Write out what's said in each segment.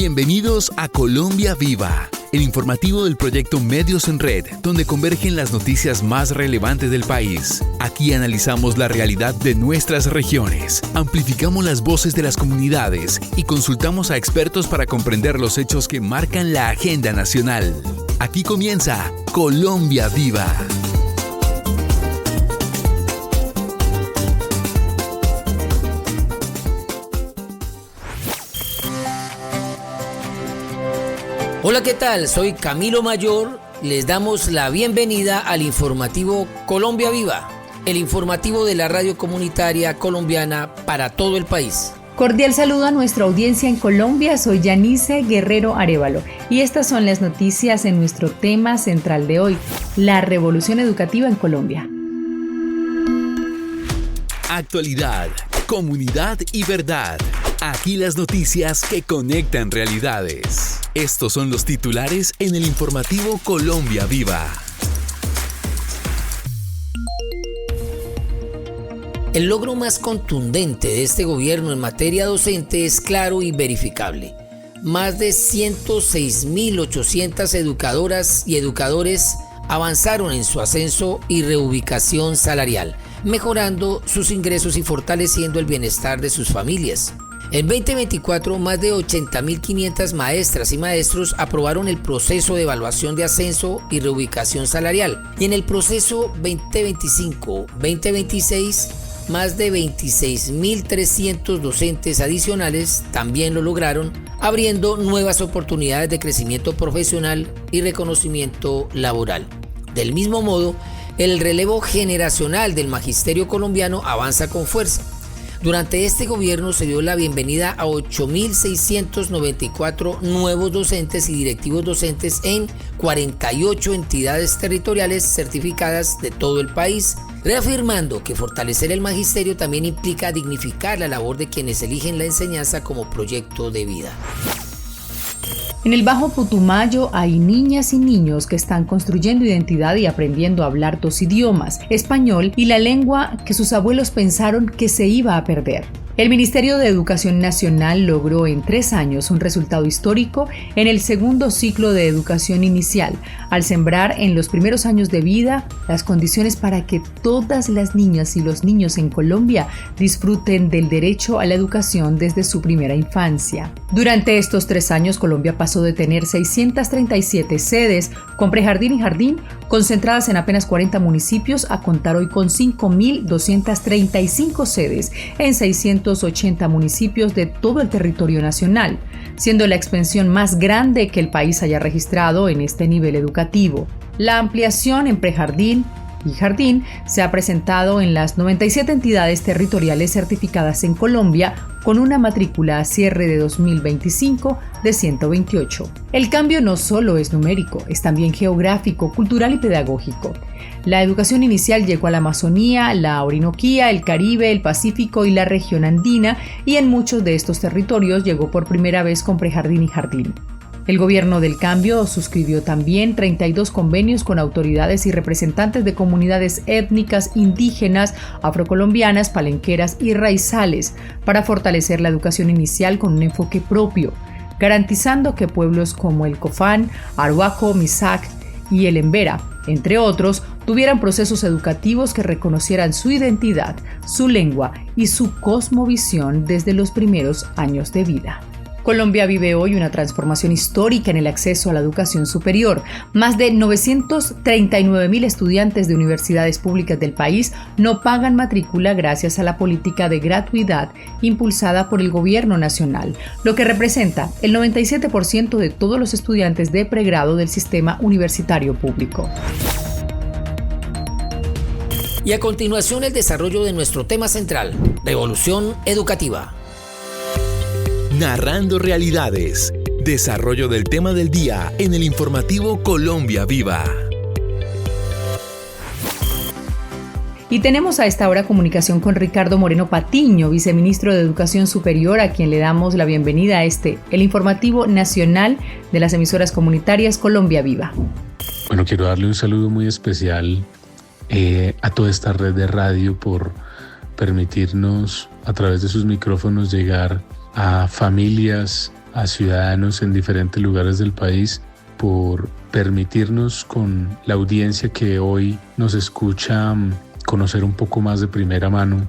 Bienvenidos a Colombia Viva, el informativo del proyecto Medios en Red, donde convergen las noticias más relevantes del país. Aquí analizamos la realidad de nuestras regiones, amplificamos las voces de las comunidades y consultamos a expertos para comprender los hechos que marcan la agenda nacional. Aquí comienza Colombia Viva. Hola, ¿qué tal? Soy Camilo Mayor. Les damos la bienvenida al informativo Colombia Viva, el informativo de la radio comunitaria colombiana para todo el país. Cordial saludo a nuestra audiencia en Colombia. Soy Yanice Guerrero Arévalo y estas son las noticias en nuestro tema central de hoy, la revolución educativa en Colombia. Actualidad, comunidad y verdad. Aquí las noticias que conectan realidades. Estos son los titulares en el informativo Colombia Viva. El logro más contundente de este gobierno en materia docente es claro y verificable. Más de 106.800 educadoras y educadores avanzaron en su ascenso y reubicación salarial, mejorando sus ingresos y fortaleciendo el bienestar de sus familias. En 2024, más de 80.500 maestras y maestros aprobaron el proceso de evaluación de ascenso y reubicación salarial. Y en el proceso 2025-2026, más de 26.300 docentes adicionales también lo lograron, abriendo nuevas oportunidades de crecimiento profesional y reconocimiento laboral. Del mismo modo, el relevo generacional del magisterio colombiano avanza con fuerza. Durante este gobierno se dio la bienvenida a 8.694 nuevos docentes y directivos docentes en 48 entidades territoriales certificadas de todo el país, reafirmando que fortalecer el magisterio también implica dignificar la labor de quienes eligen la enseñanza como proyecto de vida. En el Bajo Putumayo hay niñas y niños que están construyendo identidad y aprendiendo a hablar dos idiomas, español y la lengua que sus abuelos pensaron que se iba a perder. El Ministerio de Educación Nacional logró en 3 años un resultado histórico en el segundo ciclo de educación inicial, al sembrar en los primeros años de vida las condiciones para que todas las niñas y los niños en Colombia disfruten del derecho a la educación desde su primera infancia. Durante estos 3 años, Colombia pasó de tener 637 sedes con prejardín y jardín concentradas en apenas 40 municipios a contar hoy con 5.235 sedes en 680 municipios de todo el territorio nacional, siendo la expansión más grande que el país haya registrado en este nivel educativo. La ampliación en prejardín y jardín se ha presentado en las 97 entidades territoriales certificadas en Colombia, con una matrícula a cierre de 2025 de 128. El cambio no solo es numérico, es también geográfico, cultural y pedagógico. La educación inicial llegó a la Amazonía, la Orinoquía, el Caribe, el Pacífico y la región andina, y en muchos de estos territorios llegó por primera vez con prejardín y jardín. El gobierno del cambio suscribió también 32 convenios con autoridades y representantes de comunidades étnicas, indígenas, afrocolombianas, palenqueras y raizales para fortalecer la educación inicial con un enfoque propio, garantizando que pueblos como el Cofán, Arhuaco, Misac y el Embera, entre otros, tuvieran procesos educativos que reconocieran su identidad, su lengua y su cosmovisión desde los primeros años de vida. Colombia vive hoy una transformación histórica en el acceso a la educación superior. Más de 939.000 estudiantes de universidades públicas del país no pagan matrícula gracias a la política de gratuidad impulsada por el gobierno nacional, lo que representa el 97% de todos los estudiantes de pregrado del sistema universitario público. Y a continuación el desarrollo de nuestro tema central, revolución educativa. Narrando realidades. Desarrollo del tema del día en el informativo Colombia Viva. Y tenemos a esta hora comunicación con Ricardo Moreno Patiño, viceministro de Educación Superior, a quien le damos la bienvenida a el informativo nacional de las emisoras comunitarias Colombia Viva. Bueno, quiero darle un saludo muy especial a toda esta red de radio por permitirnos a través de sus micrófonos llegar a familias, a ciudadanos en diferentes lugares del país por permitirnos con la audiencia que hoy nos escucha conocer un poco más de primera mano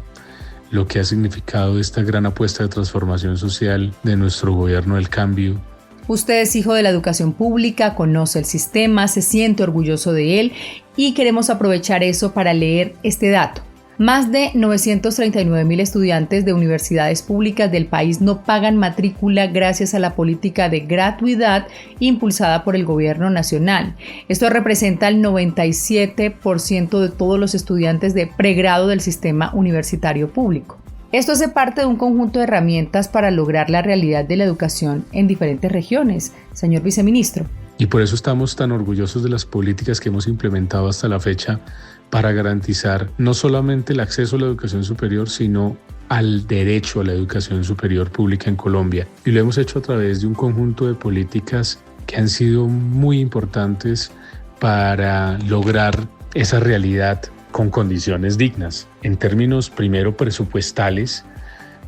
lo que ha significado esta gran apuesta de transformación social de nuestro gobierno del cambio. Usted es hijo de la educación pública, conoce el sistema, se siente orgulloso de él y queremos aprovechar eso para leer este dato. Más de 939.000 estudiantes de universidades públicas del país no pagan matrícula gracias a la política de gratuidad impulsada por el gobierno nacional. Esto representa el 97% de todos los estudiantes de pregrado del sistema universitario público. Esto hace parte de un conjunto de herramientas para lograr la realidad de la educación en diferentes regiones, señor viceministro. Y por eso estamos tan orgullosos de las políticas que hemos implementado hasta la fecha para garantizar no solamente el acceso a la educación superior, sino al derecho a la educación superior pública en Colombia. Y lo hemos hecho a través de un conjunto de políticas que han sido muy importantes para lograr esa realidad con condiciones dignas. En términos primero presupuestales,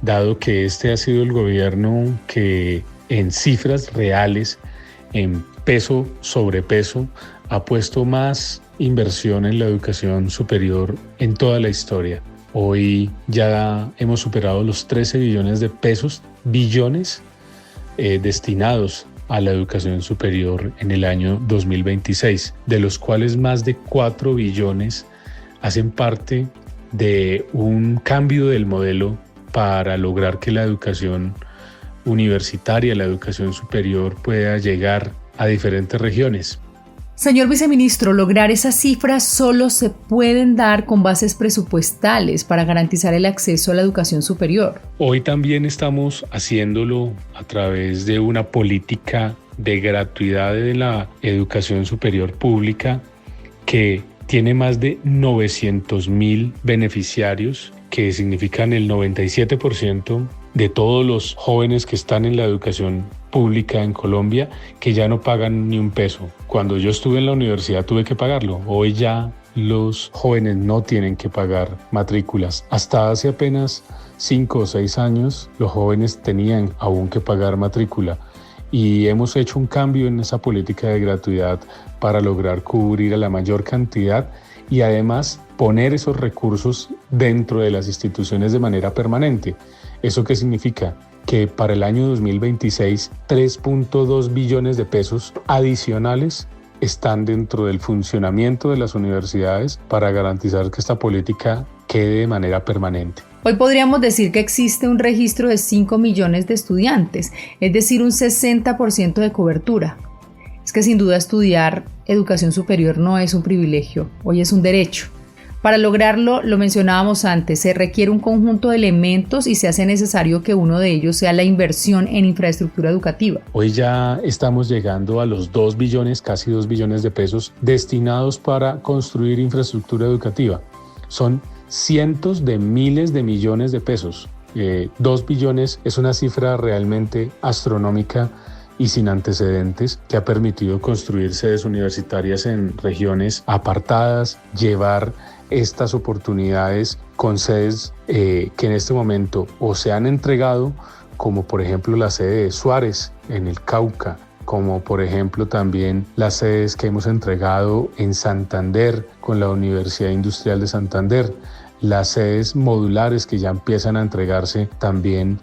dado que este ha sido el gobierno que en cifras reales, en peso sobre peso, ha puesto más inversión en la educación superior en toda la historia. Hoy ya hemos superado los 13 billones de pesos, destinados a la educación superior en el año 2026, de los cuales más de 4 billones hacen parte de un cambio del modelo para lograr que la educación universitaria, la educación superior pueda llegar a diferentes regiones. Señor viceministro, lograr esas cifras solo se pueden dar con bases presupuestales para garantizar el acceso a la educación superior. Hoy también estamos haciéndolo a través de una política de gratuidad de la educación superior pública que tiene más de 900.000 beneficiarios, que significan el 97% de todos los jóvenes que están en la educación pública en Colombia, que ya no pagan ni un peso. Cuando yo estuve en la universidad tuve que pagarlo. Hoy ya los jóvenes no tienen que pagar matrículas. Hasta hace apenas 5 o 6 años los jóvenes tenían aún que pagar matrícula. Y hemos hecho un cambio en esa política de gratuidad para lograr cubrir a la mayor cantidad y además poner esos recursos dentro de las instituciones de manera permanente. ¿Eso qué significa? Que para el año 2026, 3.2 billones de pesos adicionales están dentro del funcionamiento de las universidades para garantizar que esta política quede de manera permanente. Hoy podríamos decir que existe un registro de 5 millones de estudiantes, es decir, un 60% de cobertura. Es que sin duda estudiar educación superior no es un privilegio, hoy es un derecho. Para lograrlo, lo mencionábamos antes, se requiere un conjunto de elementos y se hace necesario que uno de ellos sea la inversión en infraestructura educativa. Hoy ya estamos llegando a los 2 billones, casi 2 billones de pesos destinados para construir infraestructura educativa. Son cientos de miles de millones de pesos. 2 billones es una cifra realmente astronómica y sin antecedentes que ha permitido construir sedes universitarias en regiones apartadas, llevar estas oportunidades con sedes que en este momento o se han entregado, como por ejemplo la sede de Suárez en el Cauca, como por ejemplo también las sedes que hemos entregado en Santander con la Universidad Industrial de Santander, las sedes modulares que ya empiezan a entregarse también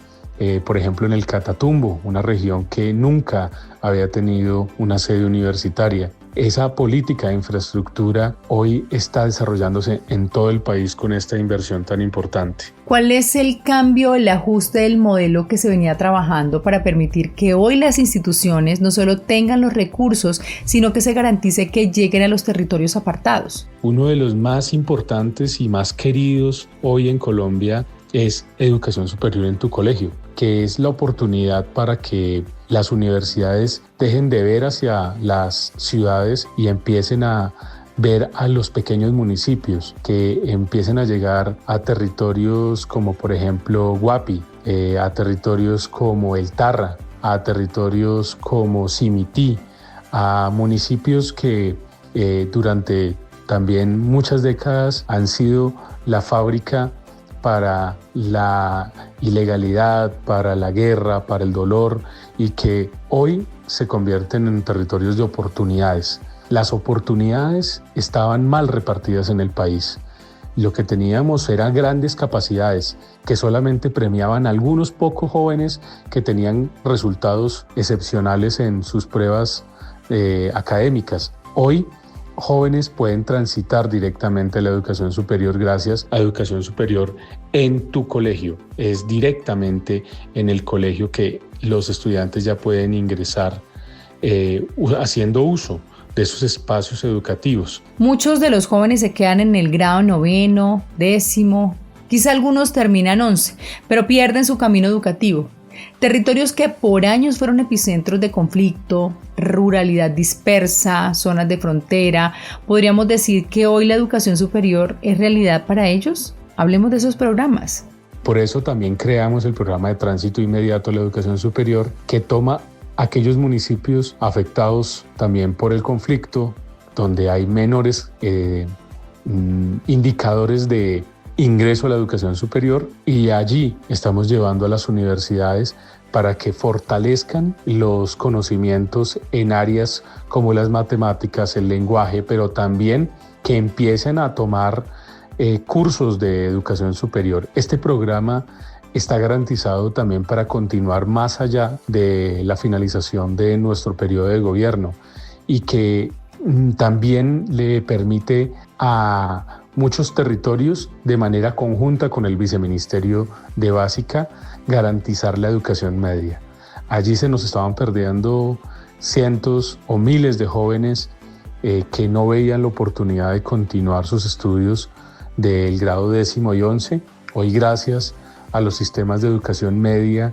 por ejemplo en el Catatumbo, una región que nunca había tenido una sede universitaria. Esa política de infraestructura hoy está desarrollándose en todo el país con esta inversión tan importante. ¿Cuál es el cambio, el ajuste del modelo que se venía trabajando para permitir que hoy las instituciones no solo tengan los recursos, sino que se garantice que lleguen a los territorios apartados? Uno de los más importantes y más queridos hoy en Colombia es educación superior en tu colegio, que es la oportunidad para que las universidades dejen de ver hacia las ciudades y empiecen a ver a los pequeños municipios, que empiecen a llegar a territorios como por ejemplo Guapi, a territorios como El Tarra, a territorios como Simití, a municipios que durante también muchas décadas han sido la fábrica para la ilegalidad, para la guerra, para el dolor, y que hoy se convierten en territorios de oportunidades. Las oportunidades estaban mal repartidas en el país. Lo que teníamos eran grandes capacidades que solamente premiaban a algunos pocos jóvenes que tenían resultados excepcionales en sus pruebas académicas. Hoy, jóvenes pueden transitar directamente a la educación superior gracias a educación superior en tu colegio. Es directamente en el colegio que los estudiantes ya pueden ingresar haciendo uso de esos espacios educativos. Muchos de los jóvenes se quedan en el grado 9º, 10º, quizá algunos terminan 11, pero pierden su camino educativo. Territorios que por años fueron epicentros de conflicto, ruralidad dispersa, zonas de frontera. ¿Podríamos decir que hoy la educación superior es realidad para ellos? Hablemos de esos programas. Por eso también creamos el programa de tránsito inmediato a la educación superior, que toma aquellos municipios afectados también por el conflicto, donde hay menores indicadores de ingreso a la educación superior, y allí estamos llevando a las universidades para que fortalezcan los conocimientos en áreas como las matemáticas, el lenguaje, pero también que empiecen a tomar cursos de educación superior. Este programa está garantizado también para continuar más allá de la finalización de nuestro periodo de gobierno, y que también le permite a muchos territorios, de manera conjunta con el Viceministerio de Básica, garantizar la educación media. Allí se nos estaban perdiendo cientos o miles de jóvenes que no veían la oportunidad de continuar sus estudios del grado 10º y 11. Hoy, gracias a los sistemas de educación media,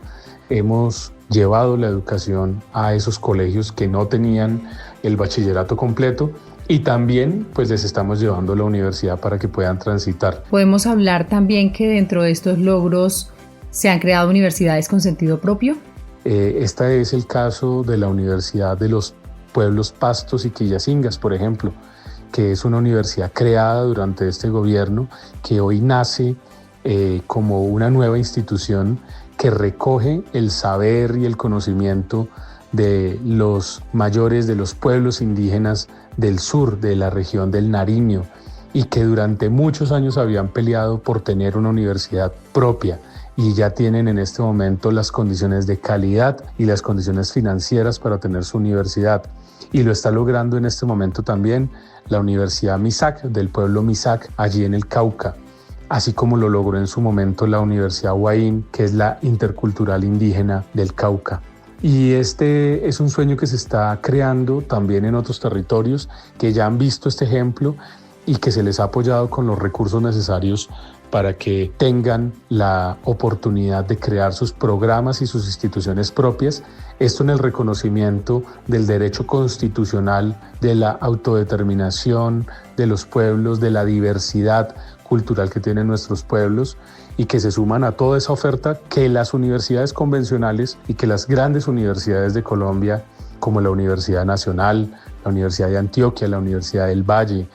hemos llevado la educación a esos colegios que no tenían el bachillerato completo, y también pues les estamos llevando a la universidad para que puedan transitar. ¿Podemos hablar también que dentro de estos logros se han creado universidades con sentido propio? Este es el caso de la Universidad de los Pueblos Pastos y Quillacingas, por ejemplo, que es una universidad creada durante este gobierno, que hoy nace como una nueva institución que recoge el saber y el conocimiento de los mayores de los pueblos indígenas del sur, de la región del Nariño, y que durante muchos años habían peleado por tener una universidad propia, y ya tienen en este momento las condiciones de calidad y las condiciones financieras para tener su universidad. Y lo está logrando en este momento también la Universidad Misak, del pueblo Misak, allí en el Cauca, así como lo logró en su momento la Universidad Huaín, que es la intercultural indígena del Cauca. Y este es un sueño que se está creando también en otros territorios que ya han visto este ejemplo y que se les ha apoyado con los recursos necesarios para que tengan la oportunidad de crear sus programas y sus instituciones propias. Esto en el reconocimiento del derecho constitucional, de la autodeterminación de los pueblos, de la diversidad cultural que tienen nuestros pueblos, y que se suman a toda esa oferta que las universidades convencionales y que las grandes universidades de Colombia, como la Universidad Nacional, la Universidad de Antioquia, la Universidad del Valle,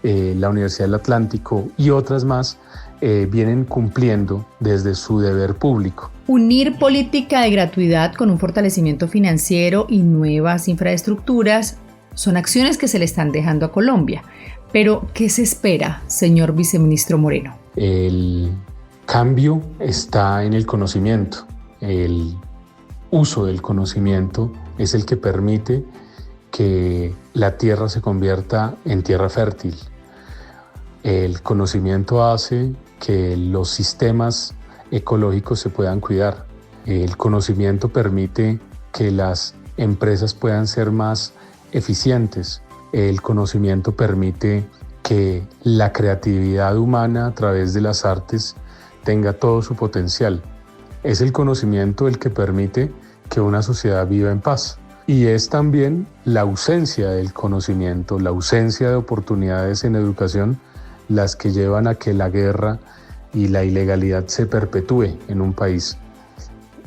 la Universidad del Atlántico y otras más, vienen cumpliendo desde su deber público. Unir política de gratuidad con un fortalecimiento financiero y nuevas infraestructuras son acciones que se le están dejando a Colombia. Pero, ¿qué se espera, señor viceministro Moreno? El cambio está en el conocimiento. El uso del conocimiento es el que permite que la tierra se convierta en tierra fértil. El conocimiento hace que los sistemas ecológicos se puedan cuidar. El conocimiento permite que las empresas puedan ser más eficientes. El conocimiento permite que la creatividad humana a través de las artes tenga todo su potencial. Es el conocimiento el que permite que una sociedad viva en paz. Y es también la ausencia del conocimiento, la ausencia de oportunidades en educación, las que llevan a que la guerra y la ilegalidad se perpetúe en un país.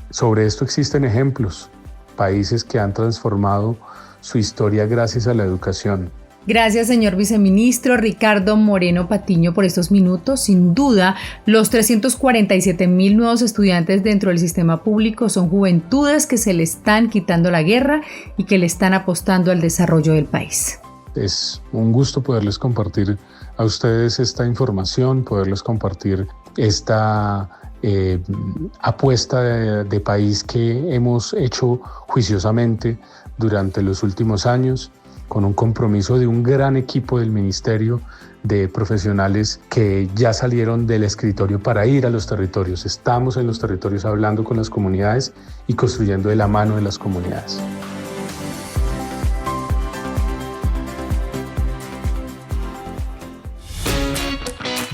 Sobre esto existen ejemplos, países que han transformado su historia gracias a la educación. Gracias, señor viceministro Ricardo Moreno Patiño, por estos minutos. Sin duda, los 347.000 nuevos estudiantes dentro del sistema público son juventudes que se le están quitando la guerra y que le están apostando al desarrollo del país. Es un gusto poderles compartir a ustedes esta información, poderles compartir esta apuesta de país que hemos hecho juiciosamente durante los últimos años, con un compromiso de un gran equipo del Ministerio de profesionales que ya salieron del escritorio para ir a los territorios. Estamos en los territorios hablando con las comunidades y construyendo de la mano de las comunidades.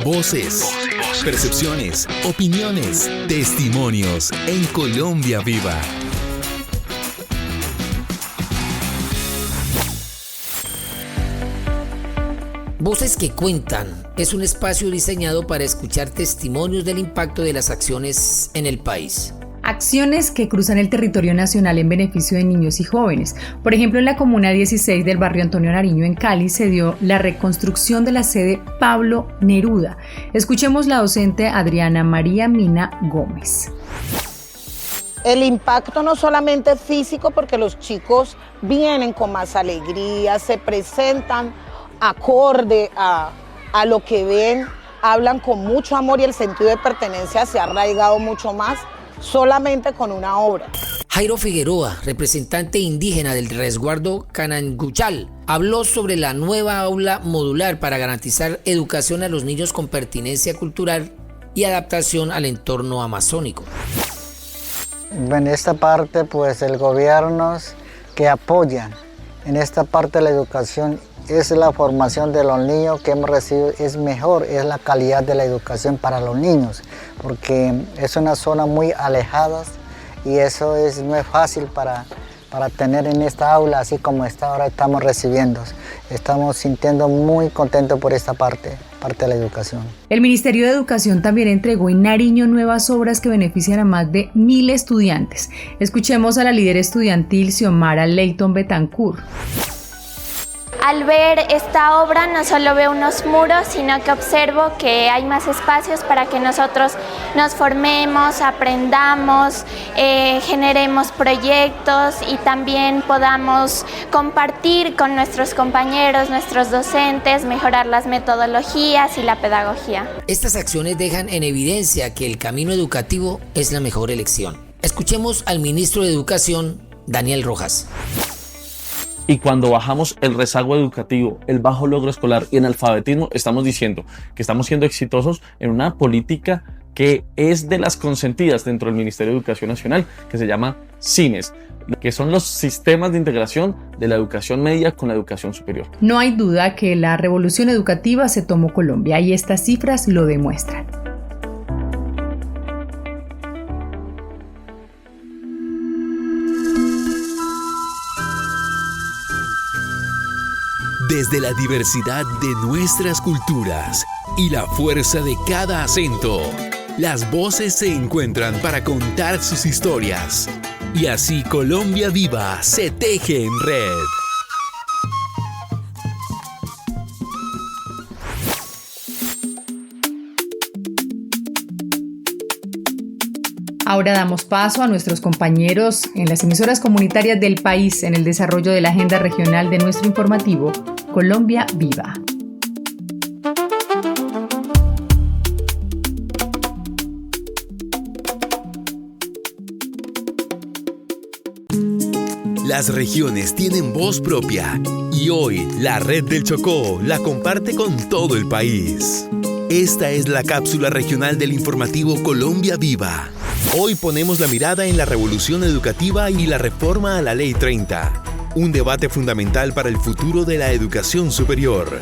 Voces, percepciones, opiniones, testimonios en Colombia Viva. Voces que Cuentan es un espacio diseñado para escuchar testimonios del impacto de las acciones en el país. Acciones que cruzan el territorio nacional en beneficio de niños y jóvenes. Por ejemplo, en la Comuna 16 del barrio Antonio Nariño en Cali se dio la reconstrucción de la sede Pablo Neruda. Escuchemos la docente Adriana María Mina Gómez. El impacto no solamente físico, porque los chicos vienen con más alegría, se presentan acorde a lo que ven, hablan con mucho amor y el sentido de pertenencia se ha arraigado mucho más solamente con una obra. Jairo Figueroa, representante indígena del resguardo Cananguchal, habló sobre la nueva aula modular para garantizar educación a los niños con pertinencia cultural y adaptación al entorno amazónico. En esta parte, pues el gobierno que apoya en esta parte de la educación es la formación de los niños que hemos recibido, es mejor, es la calidad de la educación para los niños, porque es una zona muy alejada y eso no es fácil para tener en esta aula, así como está ahora estamos recibiendo. Estamos sintiendo muy contentos por esta parte de la educación. El Ministerio de Educación también entregó en Nariño nuevas obras que benefician a más de 1.000 estudiantes. Escuchemos a la líder estudiantil Xiomara Leighton Betancourt. Al ver esta obra no solo veo unos muros, sino que observo que hay más espacios para que nosotros nos formemos, aprendamos, generemos proyectos y también podamos compartir con nuestros compañeros, nuestros docentes, mejorar las metodologías y la pedagogía. Estas acciones dejan en evidencia que el camino educativo es la mejor elección. Escuchemos al ministro de Educación, Daniel Rojas. Y cuando bajamos el rezago educativo, el bajo logro escolar y en alfabetismo, estamos diciendo que estamos siendo exitosos en una política que es de las consentidas dentro del Ministerio de Educación Nacional, que se llama CINES, que son los sistemas de integración de la educación media con la educación superior. No hay duda que la revolución educativa se tomó Colombia y estas cifras lo demuestran. Desde la diversidad de nuestras culturas y la fuerza de cada acento, las voces se encuentran para contar sus historias. Y así Colombia Viva se teje en red. Ahora damos paso a nuestros compañeros en las emisoras comunitarias del país en el desarrollo de la agenda regional de nuestro informativo Colombia Viva. Las regiones tienen voz propia y hoy la Red del Chocó la comparte con todo el país. Esta es la cápsula regional del informativo Colombia Viva. Hoy ponemos la mirada en la revolución educativa y la reforma a la Ley 30. Un debate fundamental para el futuro de la educación superior.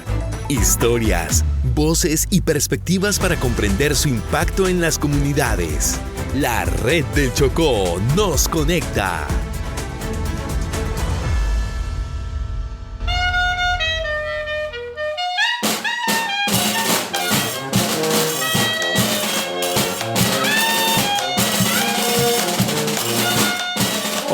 Historias, voces y perspectivas para comprender su impacto en las comunidades. La Red del Chocó nos conecta.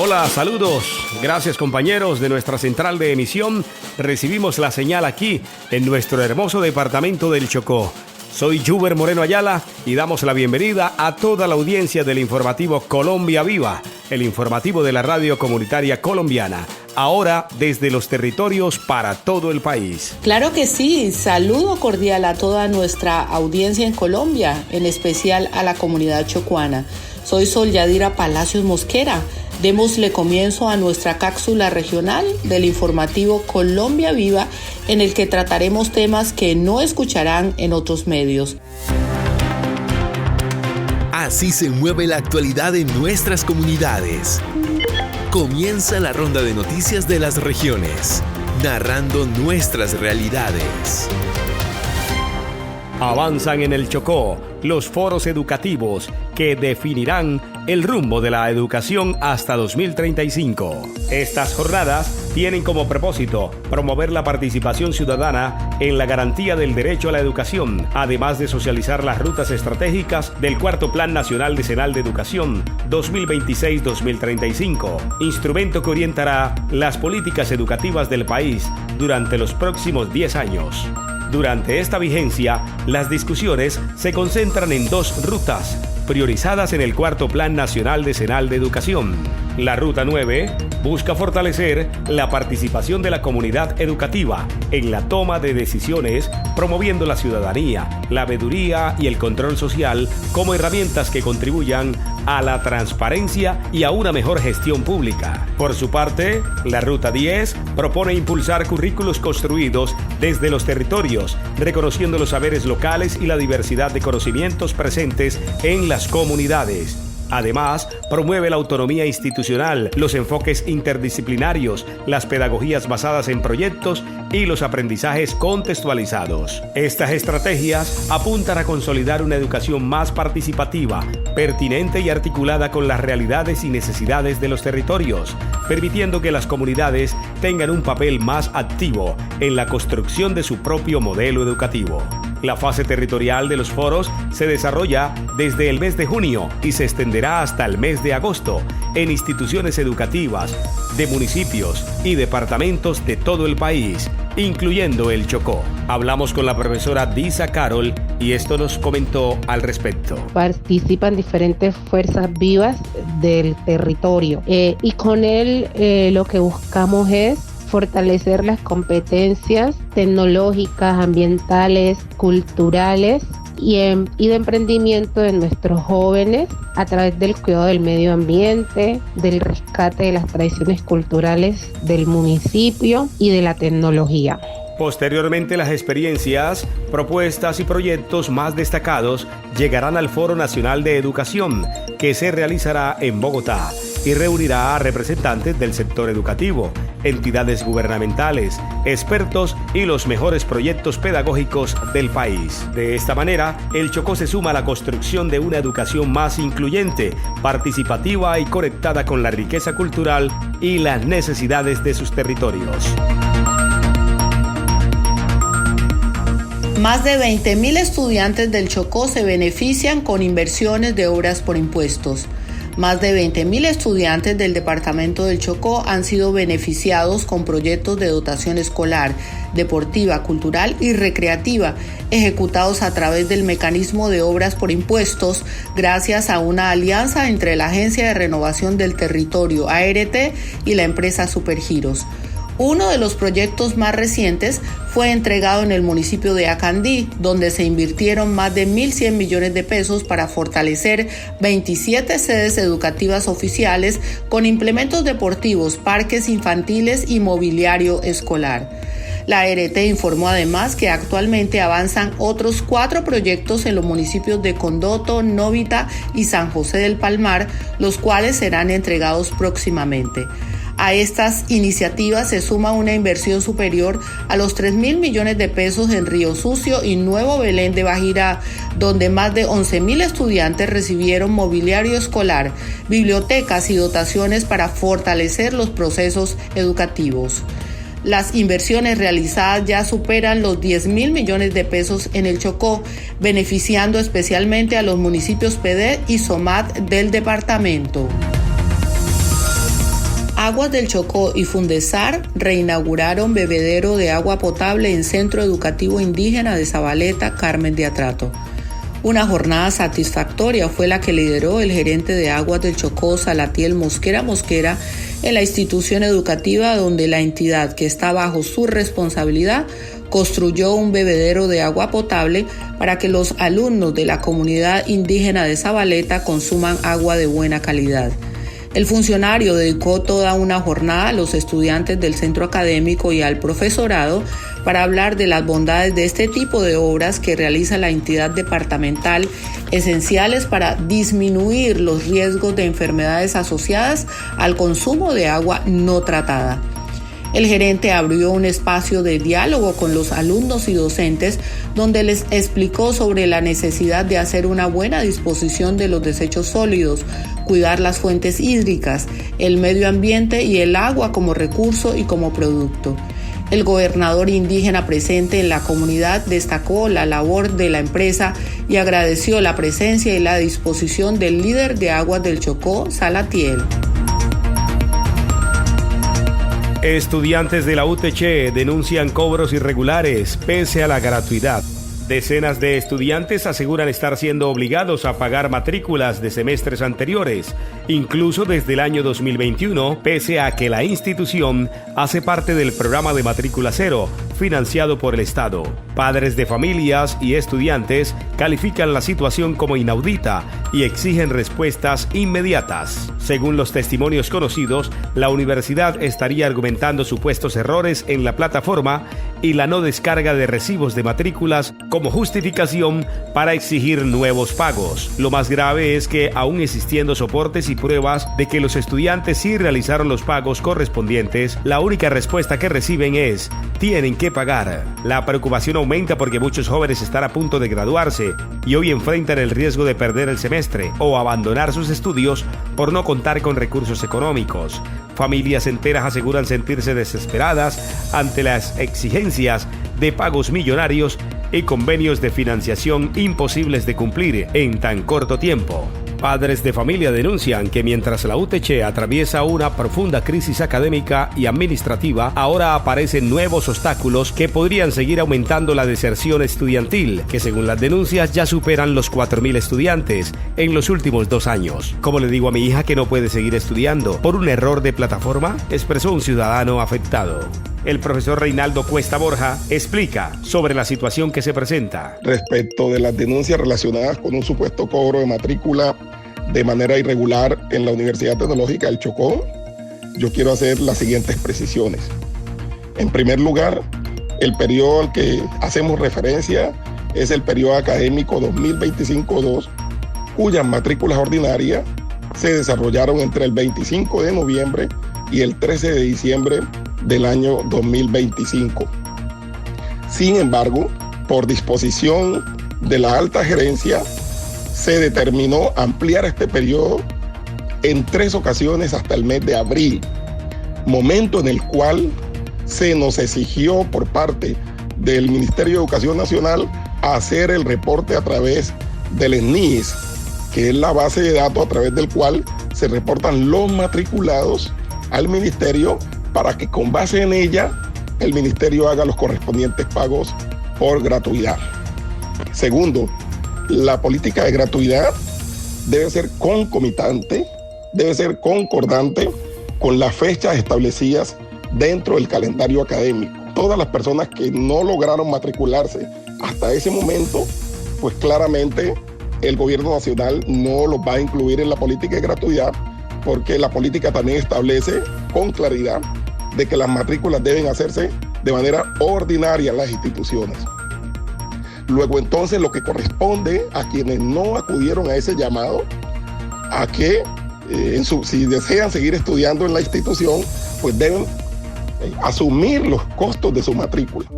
Hola, saludos. Gracias compañeros de nuestra central de emisión. Recibimos la señal aquí en nuestro hermoso departamento del Chocó. Soy Juber Moreno Ayala y damos la bienvenida a toda la audiencia del informativo Colombia Viva, el informativo de la radio comunitaria colombiana. Ahora desde los territorios para todo el país. Claro que sí, saludo cordial a toda nuestra audiencia en Colombia, en especial a la comunidad chocuana. Soy Sol Yadira Palacios Mosquera. Démosle comienzo a nuestra cápsula regional del informativo Colombia Viva, en el que trataremos temas que no escucharán en otros medios. Así se mueve la actualidad en nuestras comunidades. Comienza la ronda de noticias de las regiones, narrando nuestras realidades. Avanzan en el Chocó los foros educativos que definirán el rumbo de la educación hasta 2035. Estas jornadas tienen como propósito promover la participación ciudadana en la garantía del derecho a la educación, además de socializar las rutas estratégicas del Cuarto Plan Nacional Decenal de Educación 2026-2035, instrumento que orientará las políticas educativas del país durante los próximos 10 años. Durante esta vigencia, las discusiones se concentran en dos rutas priorizadas en el Cuarto Plan Nacional Decenal de Educación. La Ruta 9 busca fortalecer la participación de la comunidad educativa en la toma de decisiones, promoviendo la ciudadanía, la veeduría y el control social como herramientas que contribuyan a la transparencia y a una mejor gestión pública. Por su parte, la Ruta 10 propone impulsar currículos construidos desde los territorios, reconociendo los saberes locales y la diversidad de conocimientos presentes en las comunidades. Además, promueve la autonomía institucional, los enfoques interdisciplinarios, las pedagogías basadas en proyectos y los aprendizajes contextualizados. Estas estrategias apuntan a consolidar una educación más participativa, pertinente y articulada con las realidades y necesidades de los territorios, permitiendo que las comunidades tengan un papel más activo en la construcción de su propio modelo educativo. La fase territorial de los foros se desarrolla desde el mes de junio y se extenderá hasta el mes de agosto en instituciones educativas de municipios y departamentos de todo el país, incluyendo el Chocó. Hablamos con la profesora Disa Carol y esto nos comentó al respecto. Participan diferentes fuerzas vivas del territorio y con él lo que buscamos es fortalecer las competencias tecnológicas, ambientales, culturales y de emprendimiento de nuestros jóvenes a través del cuidado del medio ambiente, del rescate de las tradiciones culturales del municipio y de la tecnología. Posteriormente, las experiencias, propuestas y proyectos más destacados llegarán al Foro Nacional de Educación, que se realizará en Bogotá y reunirá a representantes del sector educativo, entidades gubernamentales, expertos y los mejores proyectos pedagógicos del país. De esta manera, el Chocó se suma a la construcción de una educación más incluyente, participativa y conectada con la riqueza cultural y las necesidades de sus territorios. Más de 20.000 estudiantes del Chocó se benefician con inversiones de obras por impuestos. Más de 20.000 estudiantes del departamento del Chocó han sido beneficiados con proyectos de dotación escolar, deportiva, cultural y recreativa, ejecutados a través del mecanismo de obras por impuestos, gracias a una alianza entre la Agencia de Renovación del Territorio, ART, y la empresa Supergiros. Uno de los proyectos más recientes fue entregado en el municipio de Acandí, donde se invirtieron más de 1.100 millones de pesos para fortalecer 27 sedes educativas oficiales con implementos deportivos, parques infantiles y mobiliario escolar. La ART informó además que actualmente avanzan otros 4 proyectos en los municipios de Condoto, Novita y San José del Palmar, los cuales serán entregados próximamente. A estas iniciativas se suma una inversión superior a los 3.000 millones de pesos en Río Sucio y Nuevo Belén de Bajirá, donde más de 11.000 estudiantes recibieron mobiliario escolar, bibliotecas y dotaciones para fortalecer los procesos educativos. Las inversiones realizadas ya superan los 10.000 millones de pesos en el Chocó, beneficiando especialmente a los municipios Pedé y Somat del departamento. Aguas del Chocó y Fundesar reinauguraron bebedero de agua potable en Centro Educativo Indígena de Zabaleta, Carmen de Atrato. Una jornada satisfactoria fue la que lideró el gerente de Aguas del Chocó, Salatiel Mosquera en la institución educativa donde la entidad que está bajo su responsabilidad construyó un bebedero de agua potable para que los alumnos de la comunidad indígena de Zabaleta consuman agua de buena calidad. El funcionario dedicó toda una jornada a los estudiantes del centro académico y al profesorado para hablar de las bondades de este tipo de obras que realiza la entidad departamental, esenciales para disminuir los riesgos de enfermedades asociadas al consumo de agua no tratada. El gerente abrió un espacio de diálogo con los alumnos y docentes donde les explicó sobre la necesidad de hacer una buena disposición de los desechos sólidos, cuidar las fuentes hídricas, el medio ambiente y el agua como recurso y como producto. El gobernador indígena presente en la comunidad destacó la labor de la empresa y agradeció la presencia y la disposición del líder de Aguas del Chocó, Salatiel. Estudiantes de la UTC denuncian cobros irregulares pese a la gratuidad. Decenas de estudiantes aseguran estar siendo obligados a pagar matrículas de semestres anteriores, incluso desde el año 2021, pese a que la institución hace parte del programa de matrícula cero, financiado por el Estado. Padres de familias y estudiantes califican la situación como inaudita y exigen respuestas inmediatas. Según los testimonios conocidos, la universidad estaría argumentando supuestos errores en la plataforma y la no descarga de recibos de matrículas como justificación para exigir nuevos pagos. Lo más grave es que, aún existiendo soportes y pruebas de que los estudiantes sí realizaron los pagos correspondientes, la única respuesta que reciben es: tienen que pagar. La preocupación aumenta porque muchos jóvenes están a punto de graduarse y hoy enfrentan el riesgo de perder el semestre o abandonar sus estudios por no contar con recursos económicos. Familias enteras aseguran sentirse desesperadas ante las exigencias de pagos millonarios y convenios de financiación imposibles de cumplir en tan corto tiempo. Padres de familia denuncian que mientras la UTC atraviesa una profunda crisis académica y administrativa, ahora aparecen nuevos obstáculos que podrían seguir aumentando la deserción estudiantil, que según las denuncias ya superan los 4.000 estudiantes en los últimos 2 años. ¿Cómo le digo a mi hija que no puede seguir estudiando por un error de plataforma?, expresó un ciudadano afectado. El profesor Reinaldo Cuesta Borja explica sobre la situación que se presenta. Respecto de las denuncias relacionadas con un supuesto cobro de matrícula de manera irregular en la Universidad Tecnológica del Chocó, yo quiero hacer las siguientes precisiones. En primer lugar, el periodo al que hacemos referencia es el periodo académico 2025-2, cuyas matrículas ordinarias se desarrollaron entre el 25 de noviembre y el 13 de diciembre del año 2025. Sin embargo, por disposición de la alta gerencia, se determinó ampliar este periodo en 3 ocasiones hasta el mes de abril, momento en el cual se nos exigió por parte del Ministerio de Educación Nacional hacer el reporte a través del SNIES, que es la base de datos a través del cual se reportan los matriculados al Ministerio para que con base en ella el Ministerio haga los correspondientes pagos por gratuidad. Segundo, la política de gratuidad debe ser concomitante, debe ser concordante con las fechas establecidas dentro del calendario académico. Todas las personas que no lograron matricularse hasta ese momento, pues claramente el gobierno nacional no los va a incluir en la política de gratuidad, porque la política también establece con claridad de que las matrículas deben hacerse de manera ordinaria en las instituciones. Luego entonces lo que corresponde a quienes no acudieron a ese llamado, a que si desean seguir estudiando en la institución, pues deben asumir los costos de su matrícula.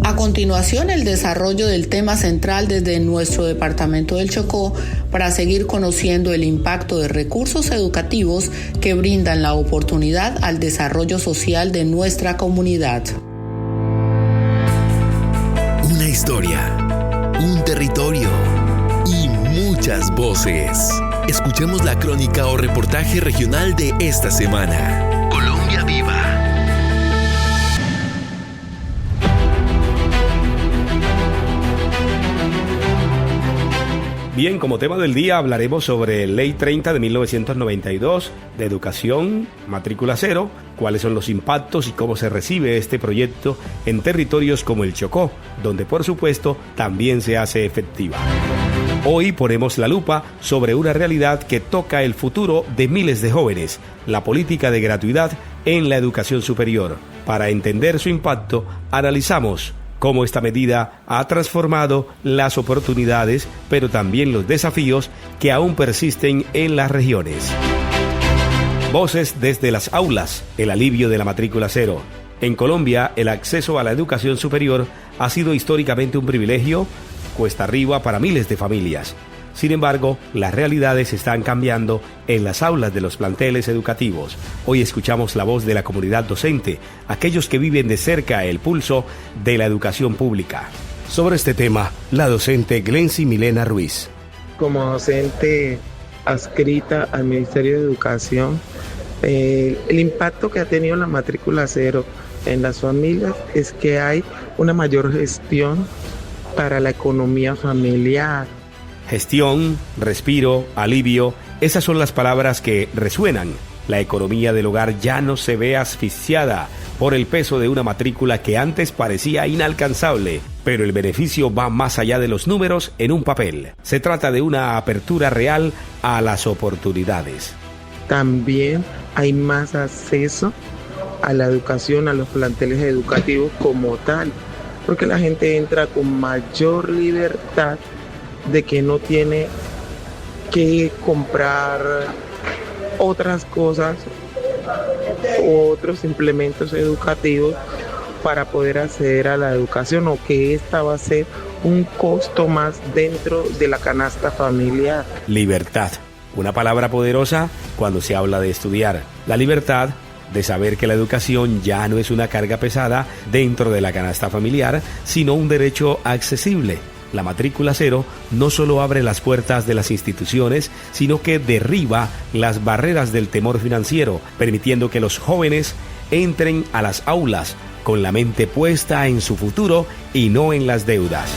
A continuación, el desarrollo del tema central desde nuestro departamento del Chocó para seguir conociendo el impacto de recursos educativos que brindan la oportunidad al desarrollo social de nuestra comunidad. Una historia, un territorio y muchas voces. Escuchemos la crónica o reportaje regional de esta semana. Colombia Viva. Bien, como tema del día hablaremos sobre Ley 30 de 1992 de Educación, Matrícula Cero, cuáles son los impactos y cómo se recibe este proyecto en territorios como el Chocó, donde por supuesto también se hace efectiva. Hoy ponemos la lupa sobre una realidad que toca el futuro de miles de jóvenes, la política de gratuidad en la educación superior. Para entender su impacto, analizamos cómo esta medida ha transformado las oportunidades, pero también los desafíos que aún persisten en las regiones. Voces desde las aulas, el alivio de la matrícula cero. En Colombia, el acceso a la educación superior ha sido históricamente un privilegio, cuesta arriba para miles de familias. Sin embargo, las realidades están cambiando en las aulas de los planteles educativos. Hoy escuchamos la voz de la comunidad docente, aquellos que viven de cerca el pulso de la educación pública. Sobre este tema, la docente Glency Milena Ruiz. Como docente adscrita al Ministerio de Educación, el impacto que ha tenido la matrícula cero en las familias es que hay una mayor gestión para la economía familiar. Gestión, respiro, alivio, esas son las palabras que resuenan. La economía del hogar ya no se ve asfixiada por el peso de una matrícula que antes parecía inalcanzable, pero el beneficio va más allá de los números en un papel. Se trata de una apertura real a las oportunidades. También hay más acceso a la educación, a los planteles educativos como tal, porque la gente entra con mayor libertad de que no tiene que comprar otras cosas o otros implementos educativos para poder acceder a la educación, o que esta va a ser un costo más dentro de la canasta familiar. Libertad, una palabra poderosa cuando se habla de estudiar. La libertad de saber que la educación ya no es una carga pesada dentro de la canasta familiar, sino un derecho accesible. La matrícula cero no solo abre las puertas de las instituciones, sino que derriba las barreras del temor financiero, permitiendo que los jóvenes entren a las aulas con la mente puesta en su futuro y no en las deudas.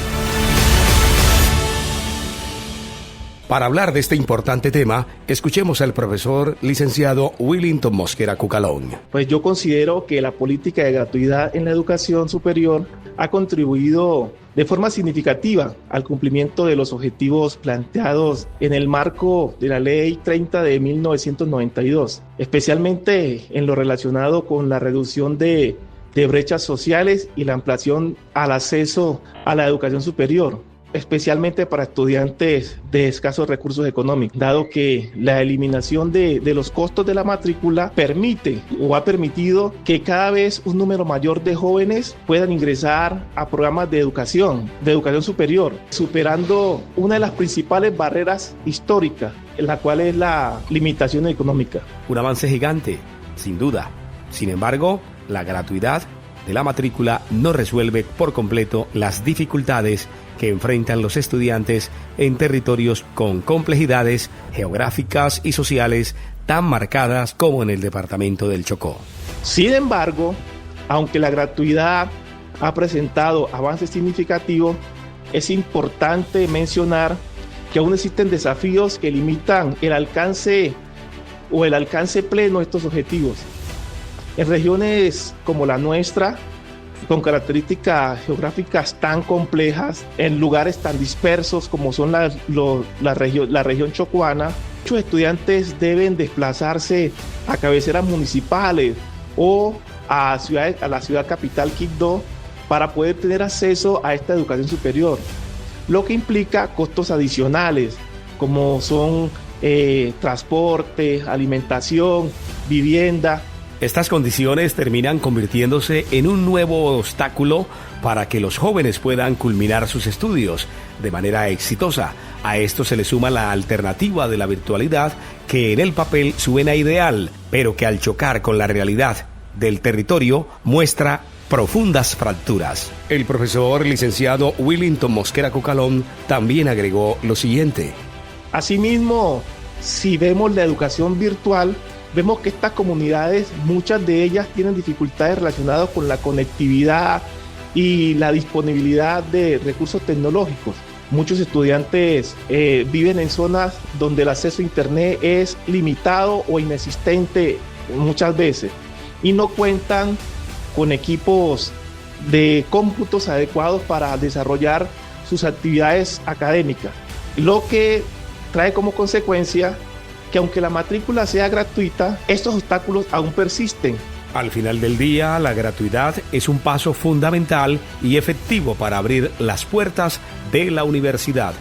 Para hablar de este importante tema, escuchemos al profesor licenciado Willington Mosquera Cucalón. Pues yo considero que la política de gratuidad en la educación superior ha contribuido de forma significativa al cumplimiento de los objetivos planteados en el marco de la Ley 30 de 1992, especialmente en lo relacionado con la reducción de brechas sociales y la ampliación al acceso a la educación superior, especialmente para estudiantes de escasos recursos económicos, dado que la eliminación de los costos de la matrícula permite o ha permitido que cada vez un número mayor de jóvenes puedan ingresar a programas de educación superior, superando una de las principales barreras históricas, la cual es la limitación económica. Un avance gigante, sin duda. Sin embargo, la gratuidad de la matrícula no resuelve por completo las dificultades que enfrentan los estudiantes en territorios con complejidades geográficas y sociales tan marcadas como en el departamento del Chocó. Sin embargo, aunque la gratuidad ha presentado avances significativos, es importante mencionar que aún existen desafíos que limitan el alcance pleno de estos objetivos. En regiones como la nuestra, con características geográficas tan complejas, en lugares tan dispersos como son la región chocuana, muchos estudiantes deben desplazarse a cabeceras municipales o a la ciudad capital Quibdó para poder tener acceso a esta educación superior, lo que implica costos adicionales como son transporte, alimentación, vivienda. Estas condiciones terminan convirtiéndose en un nuevo obstáculo para que los jóvenes puedan culminar sus estudios de manera exitosa. A esto se le suma la alternativa de la virtualidad, que en el papel suena ideal, pero que al chocar con la realidad del territorio muestra profundas fracturas. El profesor licenciado Willington Mosquera Cucalón también agregó lo siguiente. Asimismo, si vemos la educación virtual, vemos que estas comunidades, muchas de ellas tienen dificultades relacionadas con la conectividad y la disponibilidad de recursos tecnológicos. Muchos estudiantes viven en zonas donde el acceso a internet es limitado o inexistente muchas veces y no cuentan con equipos de cómputos adecuados para desarrollar sus actividades académicas, lo que trae como consecuencia que aunque la matrícula sea gratuita, estos obstáculos aún persisten. Al final del día, la gratuidad es un paso fundamental y efectivo para abrir las puertas de la universidad.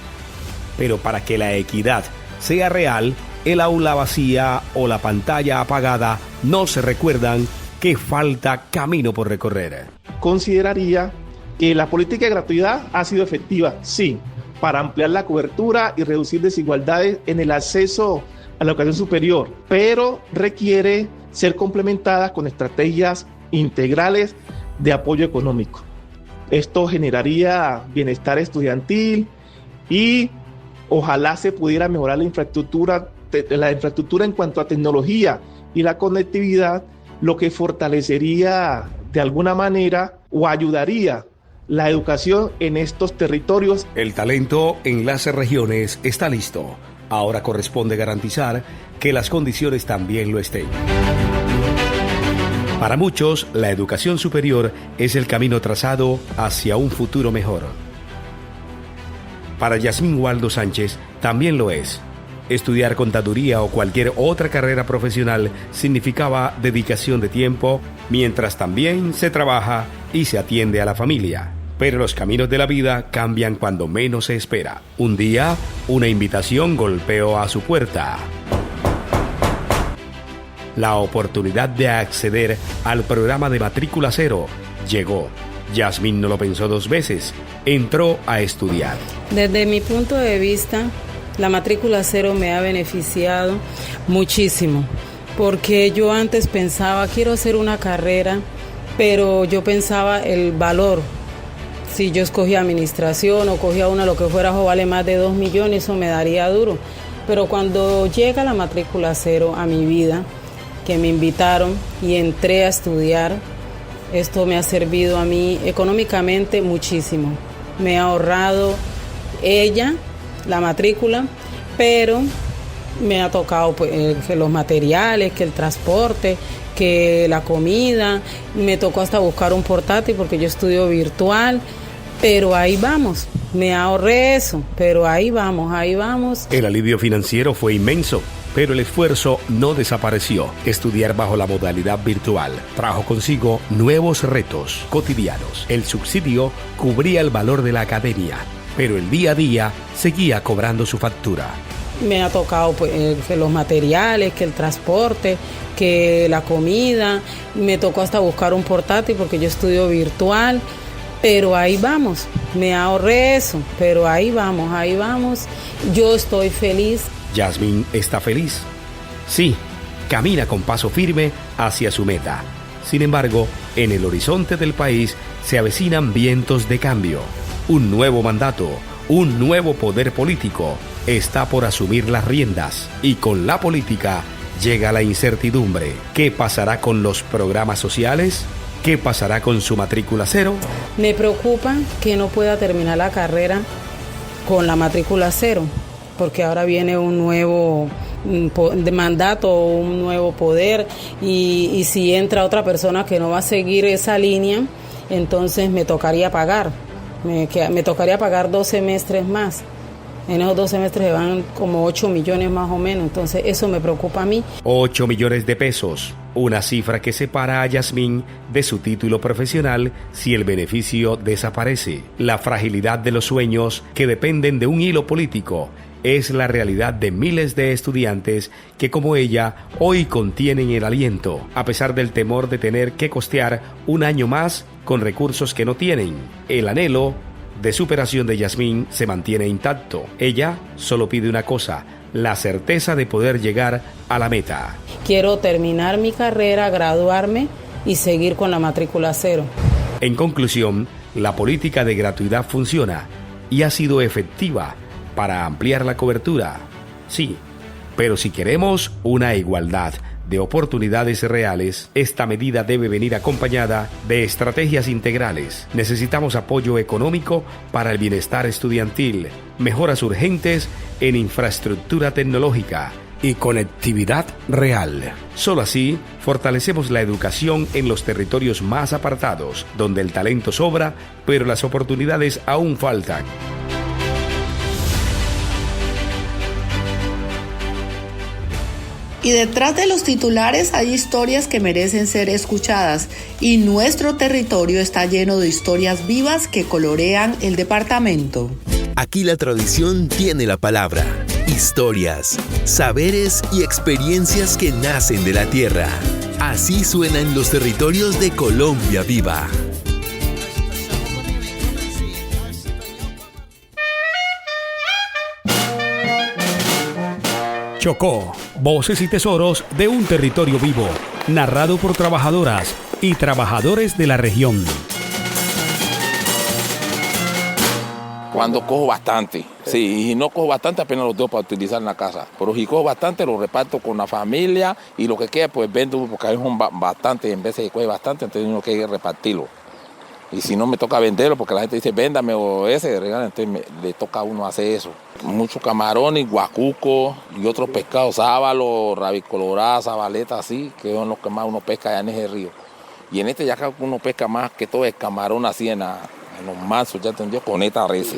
Pero para que la equidad sea real, el aula vacía o la pantalla apagada no se recuerdan que falta camino por recorrer. Consideraría que la política de gratuidad ha sido efectiva, sí, para ampliar la cobertura y reducir desigualdades en el acceso a la educación superior, pero requiere ser complementada con estrategias integrales de apoyo económico. Esto generaría bienestar estudiantil y ojalá se pudiera mejorar la infraestructura en cuanto a tecnología y la conectividad, lo que fortalecería de alguna manera o ayudaría la educación en estos territorios. El talento en las regiones está listo. Ahora corresponde garantizar que las condiciones también lo estén. Para muchos, la educación superior es el camino trazado hacia un futuro mejor. Para Yasmín Waldo Sánchez también lo es. Estudiar contaduría o cualquier otra carrera profesional significaba dedicación de tiempo, mientras también se trabaja y se atiende a la familia. Pero los caminos de la vida cambian cuando menos se espera. Un día, una invitación golpeó a su puerta. La oportunidad de acceder al programa de matrícula cero llegó. Yasmín no lo pensó dos veces. Entró a estudiar. Desde mi punto de vista, la matrícula cero me ha beneficiado muchísimo. Porque yo antes pensaba, quiero hacer una carrera, pero yo pensaba el valor. Si yo escogía administración o cogía una, lo que fuera, o vale más de 2 millones, eso me daría duro. Pero cuando llega la matrícula cero a mi vida, que me invitaron y entré a estudiar, esto me ha servido a mí económicamente muchísimo. Me ha ahorrado la matrícula, pero me ha tocado pues, que los materiales, que el transporte, que la comida. Me tocó hasta buscar un portátil porque yo estudio virtual. Pero ahí vamos, me ahorré eso, pero ahí vamos. El alivio financiero fue inmenso, pero el esfuerzo no desapareció. Estudiar bajo la modalidad virtual trajo consigo nuevos retos cotidianos. El subsidio cubría el valor de la academia, pero el día a día seguía cobrando su factura. Me ha tocado pues, que los materiales, que el transporte, que la comida. Me tocó hasta buscar un portátil porque yo estudio virtual. Pero ahí vamos, me ahorré eso, pero ahí vamos. Yo estoy feliz. Yasmín está feliz. Sí, camina con paso firme hacia su meta. Sin embargo, en el horizonte del país se avecinan vientos de cambio. Un nuevo mandato, un nuevo poder político está por asumir las riendas. Y con la política llega la incertidumbre. ¿Qué pasará con los programas sociales? ¿Qué pasará con su matrícula cero? Me preocupa que no pueda terminar la carrera con la matrícula cero, porque ahora viene un nuevo mandato, un nuevo poder, y si entra otra persona que no va a seguir esa línea, entonces me tocaría pagar. Me tocaría pagar 2 semestres más. En esos 2 semestres se van como 8 millones más o menos, entonces eso me preocupa a mí. 8 millones de pesos, una cifra que separa a Yasmín de su título profesional si el beneficio desaparece. La fragilidad de los sueños que dependen de un hilo político es la realidad de miles de estudiantes que, como ella, hoy contienen el aliento, a pesar del temor de tener que costear un año más con recursos que no tienen. El anhelo de superación de Yasmín se mantiene intacto. Ella solo pide una cosa, la certeza de poder llegar a la meta. Quiero terminar mi carrera, graduarme y seguir con la matrícula cero. En conclusión, la política de gratuidad funciona y ha sido efectiva para ampliar la cobertura. Sí, pero si queremos una igualdad de oportunidades reales, esta medida debe venir acompañada de estrategias integrales. Necesitamos apoyo económico para el bienestar estudiantil, mejoras urgentes en infraestructura tecnológica y conectividad real. Solo así fortalecemos la educación en los territorios más apartados, donde el talento sobra, pero las oportunidades aún faltan. Y detrás de los titulares hay historias que merecen ser escuchadas, y nuestro territorio está lleno de historias vivas que colorean el departamento. Aquí la tradición tiene la palabra. Historias, saberes y experiencias que nacen de la tierra. Así suenan los territorios de Colombia Viva. Chocó, voces y tesoros de un territorio vivo, narrado por trabajadoras y trabajadores de la región. Cuando cojo bastante, sí, y no cojo bastante apenas los dejo para utilizar en la casa. Pero si cojo bastante lo reparto con la familia y lo que queda pues vendo porque hay bastante, en vez de coger bastante, entonces uno quiere repartirlo. Y si no me toca venderlo porque la gente dice véndame o ese, regala, entonces le toca a uno hacer eso. Muchos camarones, guacuco y otros pescados, sábalo, rabicolorá, sabaleta, así, que son los que más uno pesca allá en ese río. Y en este ya acá uno pesca más que todo el camarón así en los mansos, ya entendió, con esta res.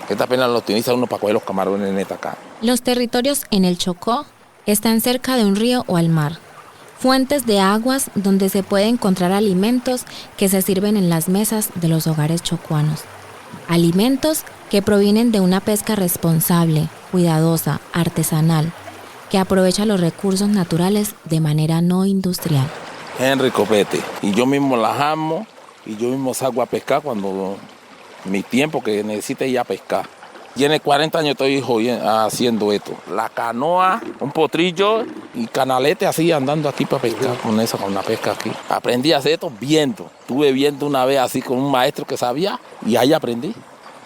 Esta apenas lo utiliza uno para coger los camarones en esta acá. Los territorios en el Chocó están cerca de un río o al mar. Fuentes de aguas donde se puede encontrar alimentos que se sirven en las mesas de los hogares chocuanos. Alimentos que provienen de una pesca responsable, cuidadosa, artesanal, que aprovecha los recursos naturales de manera no industrial. Henry Copete. Y yo mismo las amo y yo mismo salgo a pescar cuando mi tiempo que necesite ir a pescar. Tiene 40 años estoy haciendo esto. La canoa, un potrillo y canalete así andando aquí para pescar con la pesca aquí. Aprendí a hacer esto viendo. Estuve viendo una vez así con un maestro que sabía y ahí aprendí.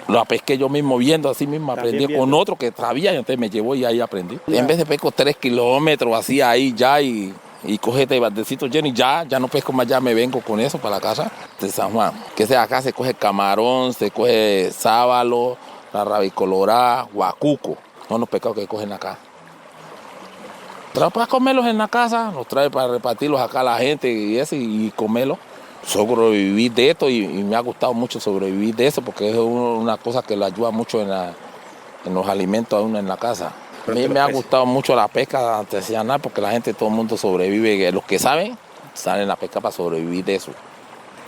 Lo pesqué yo mismo viendo, así mismo aprendí con otro que sabía y entonces me llevó y ahí aprendí. En vez de pesco 3 kilómetros así ahí ya y cogete baldecito lleno y ya no pesco más, ya me vengo con eso para la casa de San Juan. Que sea acá se coge camarón, se coge sábalo, la rabicolorá, guacuco, son los pescados que cogen acá. Trae para comerlos en la casa, los trae para repartirlos acá a la gente y comerlos. Sobrevivir de esto y me ha gustado mucho sobrevivir de eso porque es una cosa que le ayuda mucho en los alimentos a uno en la casa. A mí me ha gustado mucho la pesca artesanal porque la gente, todo el mundo sobrevive, los que saben, salen a pescar para sobrevivir de eso.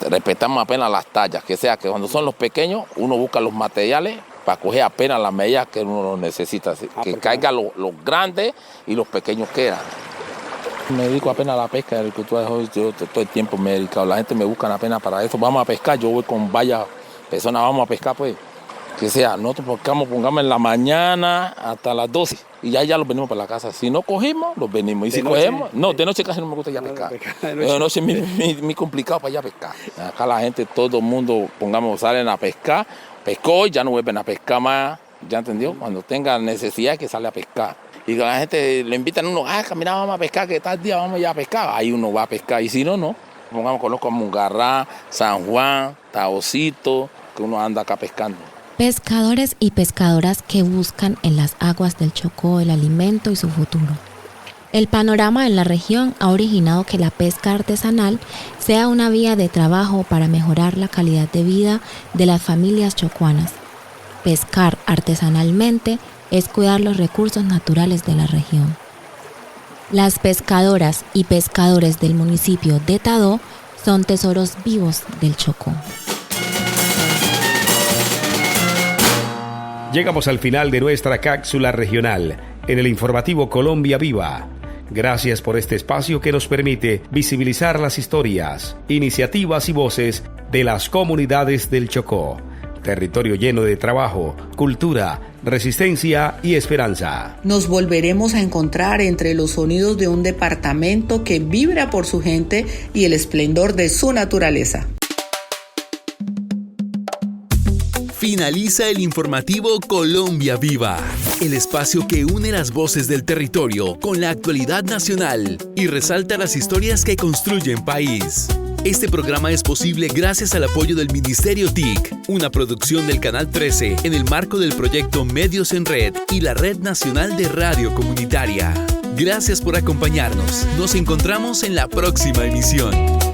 Respetamos apenas las tallas, que sea que cuando son los pequeños uno busca los materiales para coger apenas las medidas que uno necesita, que caiga los grandes y los pequeños quedan. Me dedico apenas a la pesca, yo todo el tiempo me he dedicado, la gente me busca apenas para eso, vamos a pescar, yo voy con varias personas, vamos a pescar pues, que sea, nosotros pongamos en la mañana hasta las 12 y ya los venimos para la casa, si no cogimos, los venimos, y si cogemos, no, de noche casi no me gusta ya pescar, de noche es muy complicado para allá pescar, acá la gente, todo el mundo, salen a pescar, pescó y ya no vuelven a pescar más, ¿ya entendió? Cuando tenga necesidad que sale a pescar. Y la gente le invitan a uno, camina, vamos a pescar, que tal día vamos ya a pescar. Ahí uno va a pescar, y si no, no. Conozco a Mungarrá, San Juan, Taocito, que uno anda acá pescando. Pescadores y pescadoras que buscan en las aguas del Chocó el alimento y su futuro. El panorama en la región ha originado que la pesca artesanal sea una vía de trabajo para mejorar la calidad de vida de las familias chocuanas. Pescar artesanalmente es cuidar los recursos naturales de la región. Las pescadoras y pescadores del municipio de Tadó son tesoros vivos del Chocó. Llegamos al final de nuestra cápsula regional en el informativo Colombia Viva. Gracias por este espacio que nos permite visibilizar las historias, iniciativas y voces de las comunidades del Chocó. Territorio lleno de trabajo, cultura, resistencia y esperanza. Nos volveremos a encontrar entre los sonidos de un departamento que vibra por su gente y el esplendor de su naturaleza. Finaliza el informativo Colombia Viva, el espacio que une las voces del territorio con la actualidad nacional y resalta las historias que construyen país. Este programa es posible gracias al apoyo del Ministerio TIC, una producción del Canal 13 en el marco del proyecto Medios en Red y la Red Nacional de Radio Comunitaria. Gracias por acompañarnos. Nos encontramos en la próxima emisión.